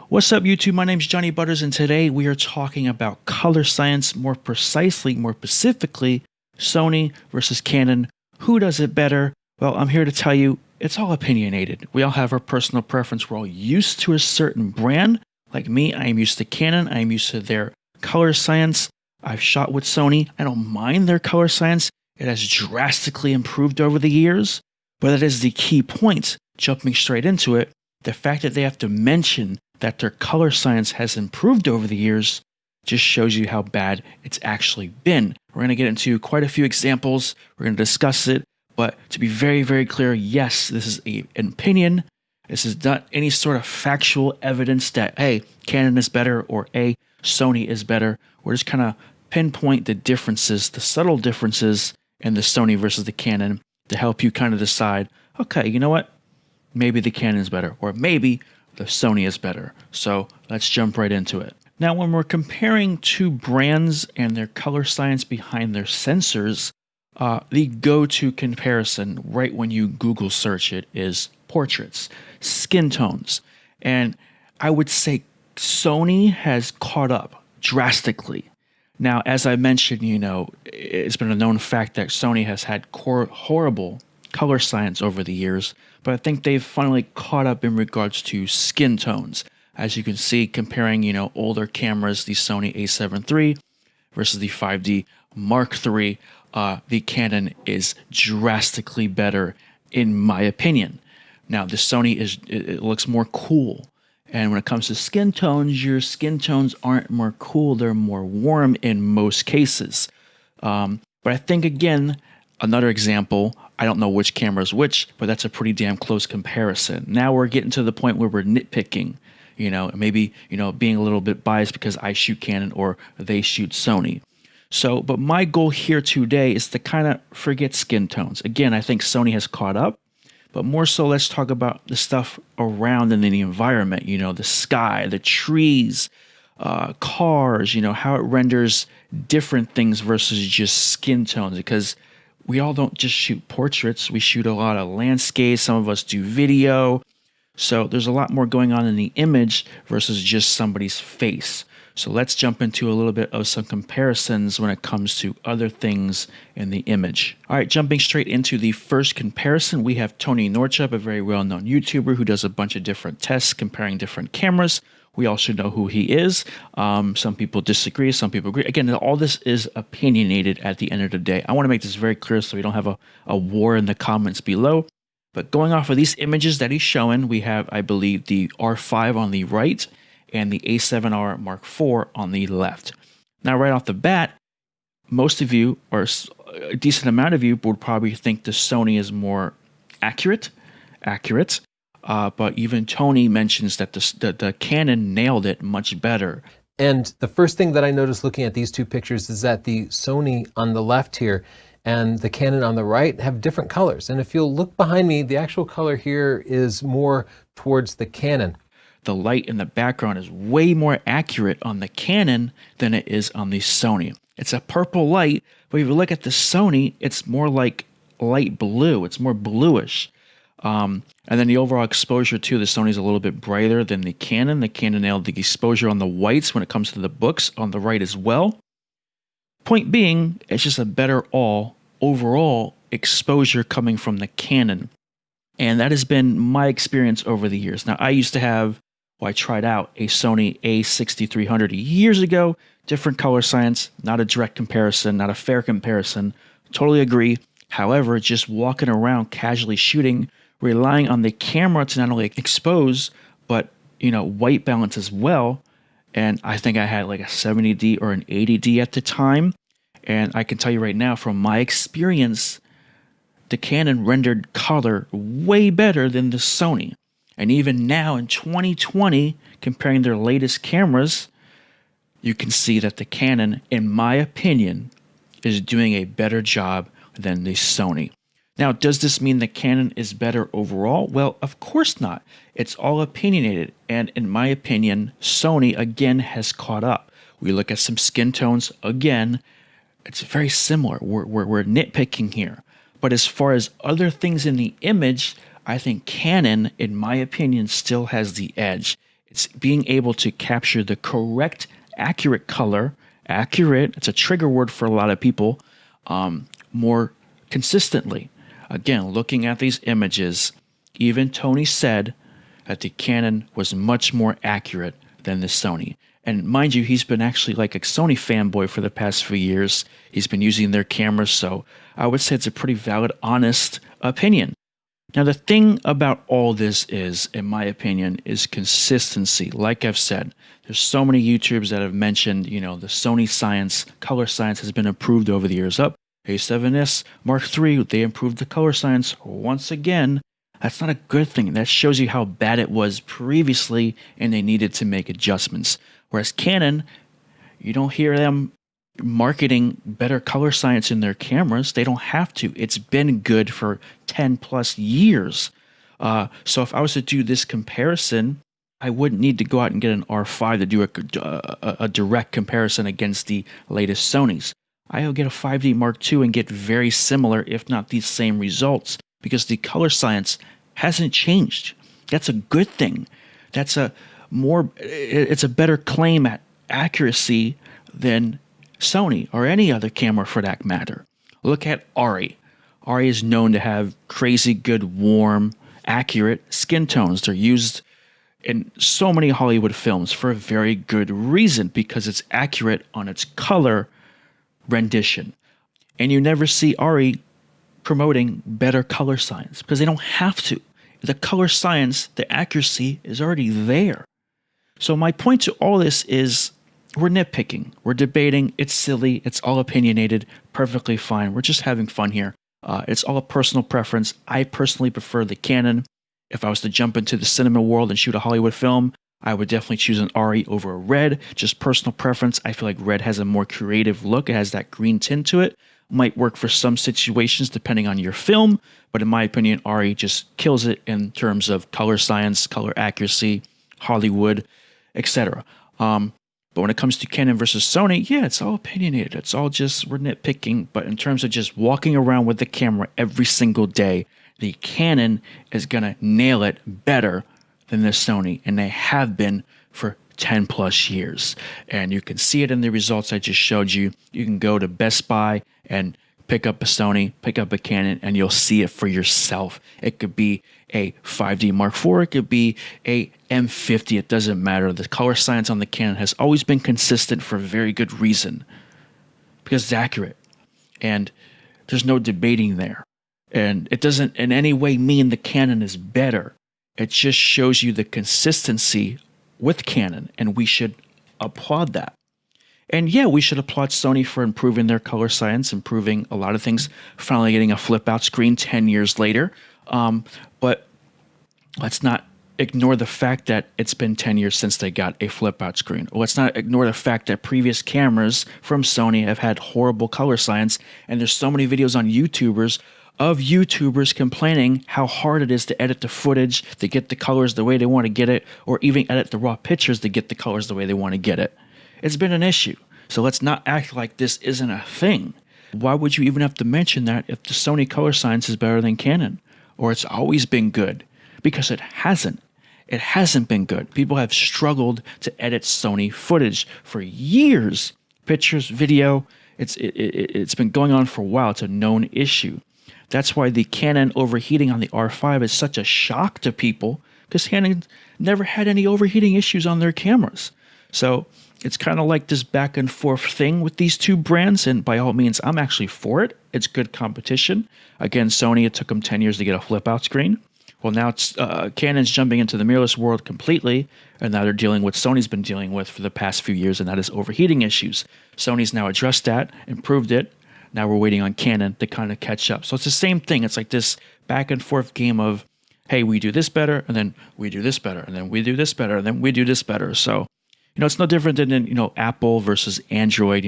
What's up, YouTube? My name's Johnny Butters, and today we are talking about color science, more precisely, more specifically, Sony versus Canon. Who does it better? Well, I'm here to tell you it's all opinionated. We all have our personal preference. We're all used to a certain brand. Like me, I am used to Canon. I am used to their color science. I've shot with Sony. I don't mind their color science. It has drastically improved over the years. But that is the key point, jumping straight into it. The fact that they have to mention that their color science has improved over the years just shows you how bad it's actually been. We're going to get into quite a few examples. We're going to discuss it. But to be very, very clear, yes, this is an opinion. This is not any sort of factual evidence that, hey, Canon is better or A, Sony is better. We're just kind of pinpoint the differences, the subtle differences in the Sony versus the Canon to help you kind of decide, okay, you know what? Maybe the Canon is better, or maybe the Sony is better. So let's jump right into it. Now, when we're comparing two brands and their color science behind their sensors, the go-to comparison right when you Google search it is portraits, skin tones. And I would say Sony has caught up drastically. Now, as I mentioned, it's been a known fact that Sony has had horrible color science over the years, but I think they've finally caught up in regards to skin tones. As you can see, comparing, older cameras, the Sony a7 III versus the 5D Mark III, the Canon is drastically better, in my opinion. Now, the Sony it looks more cool. And when it comes to skin tones, your skin tones aren't more cool, they're more warm in most cases. But I think, again, another example, I don't know which camera is which, but that's a pretty damn close comparison. Now we're getting to the point where we're nitpicking, maybe, being a little bit biased because I shoot Canon or they shoot Sony. So, but my goal here today is to kind of forget skin tones. Again, I think Sony has caught up, but more so let's talk about the stuff around and in the environment, the sky, the trees, cars, how it renders different things versus just skin tones, because we all don't just shoot portraits. We shoot a lot of landscapes. Some of us do video. So there's a lot more going on in the image versus just somebody's face. So let's jump into a little bit of some comparisons when it comes to other things in the image. All right, jumping straight into the first comparison, we have Tony Norchup, a very well-known YouTuber who does a bunch of different tests comparing different cameras. We all should know who he is. Some people disagree, some people agree. Again, all this is opinionated at the end of the day. I want to make this very clear so we don't have a war in the comments below. But going off of these images that he's showing, we have, I believe, the R5 on the right and the A7R Mark IV on the left. Now, right off the bat, most of you, or a decent amount of you, would probably think the Sony is more accurate. But even Tony mentions that the Canon nailed it much better. And the first thing that I noticed looking at these two pictures is that the Sony on the left here and the Canon on the right have different colors. And if you'll look behind me, the actual color here is more towards the Canon. The light in the background is way more accurate on the Canon than it is on the Sony. It's a purple light, but if you look at the Sony, it's more like light blue. It's more bluish. And then the overall exposure too, the Sony is a little bit brighter than the Canon. The Canon nailed the exposure on the whites when it comes to the books on the right as well. Point being, it's just a better overall exposure coming from the Canon. And that has been my experience over the years. Now, I tried out a Sony a6300 years ago. Different color science, not a direct comparison, not a fair comparison. Totally agree. However, just walking around casually shooting, relying on the camera to not only expose, but, white balance as well. And I think I had like a 70D or an 80D at the time. And I can tell you right now, from my experience, the Canon rendered color way better than the Sony. And even now in 2020, comparing their latest cameras, you can see that the Canon, in my opinion, is doing a better job than the Sony. Now, does this mean the Canon is better overall? Well, of course not. It's all opinionated. And in my opinion, Sony, again, has caught up. We look at some skin tones, again, it's very similar. We're nitpicking here. But as far as other things in the image, I think Canon, in my opinion, still has the edge. It's being able to capture the correct, accurate color. Accurate, it's a trigger word for a lot of people, more consistently. Again, looking at these images, even Tony said that the Canon was much more accurate than the Sony. And mind you, he's been actually like a Sony fanboy for the past few years. He's been using their cameras, so I would say it's a pretty valid, honest opinion. Now, the thing about all this is, in my opinion, is consistency. Like I've said, there's so many YouTubers that have mentioned, the Sony science, color science has been improved over the years. Up, A7S Mark III, they improved the color science once again. That's not a good thing. That shows you how bad it was previously, and they needed to make adjustments. Whereas Canon, you don't hear them marketing better color science in their cameras. They don't have to. It's been good for 10 plus years. So if I was to do this comparison, I wouldn't need to go out and get an R5 to do a direct comparison against the latest Sonys. I'll get a 5D Mark II and get very similar, if not the same results, because the color science hasn't changed. That's a good thing. It's a better claim at accuracy than Sony or any other camera for that matter. Look at ARRI. ARRI is known to have crazy good, warm, accurate skin tones. They're used in so many Hollywood films for a very good reason, because it's accurate on its color rendition. And you never see ARRI promoting better color science because they don't have to. The color science, the accuracy is already there. So my point to all this is, we're nitpicking, we're debating, it's silly, it's all opinionated, perfectly fine. We're just having fun here. It's all a personal preference. I personally prefer the Canon. If I was to jump into the cinema world and shoot a Hollywood film, I would definitely choose an ARRI over a red. Just personal preference. I feel like red has a more creative look. It has that green tint to it. Might work for some situations depending on your film, but in my opinion, ARRI just kills it in terms of color science, color accuracy, Hollywood, etc. But when it comes to Canon versus Sony, yeah, it's all opinionated. It's all just, we're nitpicking. But in terms of just walking around with the camera every single day, the Canon is going to nail it better than the Sony. And they have been for 10 plus years. And you can see it in the results I just showed you. You can go to Best Buy and pick up a Sony, pick up a Canon, and you'll see it for yourself. It could be a 5D Mark IV, it could be a M50, it doesn't matter. The color science on the Canon has always been consistent for a very good reason, because it's accurate, and there's no debating there. And it doesn't in any way mean the Canon is better. It just shows you the consistency with Canon, and we should applaud that. And yeah, we should applaud Sony for improving their color science, improving a lot of things, finally getting a flip out screen 10 years later. But let's not ignore the fact that it's been 10 years since they got a flip out screen. Let's not ignore the fact that previous cameras from Sony have had horrible color science. And there's so many videos on YouTubers complaining how hard it is to edit the footage to get the colors the way they want to get it, or even edit the raw pictures to get the colors the way they want to get it. It's been an issue. So let's not act like this isn't a thing. Why would you even have to mention that if the Sony color science is better than Canon, or it's always been good? Because it hasn't. It hasn't been good. People have struggled to edit Sony footage for years. Pictures, video, it's been going on for a while. It's a known issue. That's why the Canon overheating on the R5 is such a shock to people, because Canon never had any overheating issues on their cameras. So it's kind of like this back and forth thing with these two brands, and by all means, I'm actually for it. It's good competition. Again, Sony, it took them 10 years to get a flip-out screen. Well, now it's Canon's jumping into the mirrorless world completely, and now they're dealing with Sony's been dealing with for the past few years, and that is overheating issues. Sony's now addressed that, improved it. Now we're waiting on Canon to kind of catch up. So it's the same thing. It's like this back and forth game of, hey, we do this better, and then we do this better, and then we do this better, and then we do this better. So, it's no different than, Apple versus Android.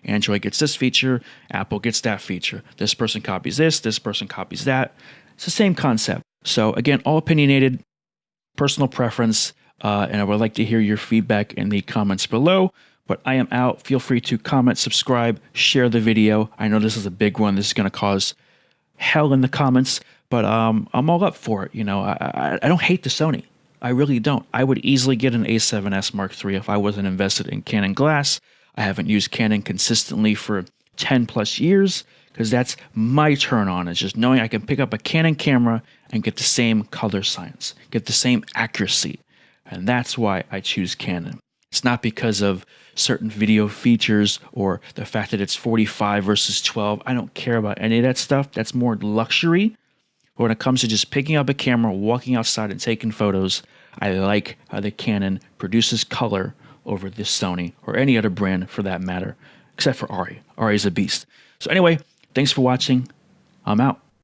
Android gets this feature, Apple gets that feature. This person copies this person copies that. It's the same concept. So again, all opinionated, personal preference, and I would like to hear your feedback in the comments below. But I am out. Feel free to comment, subscribe, share the video. I know this is a big one. This is going to cause hell in the comments, but I'm all up for it. I don't hate the Sony. I really don't. I would easily get an A7S Mark III if I wasn't invested in Canon glass. I haven't used Canon consistently for 10 plus years because that's my turn on. It's just knowing I can pick up a Canon camera and get the same color science, get the same accuracy. And that's why I choose Canon. It's not because of certain video features or the fact that it's 45 versus 12. I don't care about any of that stuff. That's more luxury. But when it comes to just picking up a camera, walking outside and taking photos, I like how the Canon produces color over this Sony or any other brand for that matter, except for ARRI. ARRI is a beast. So anyway, thanks for watching. I'm out.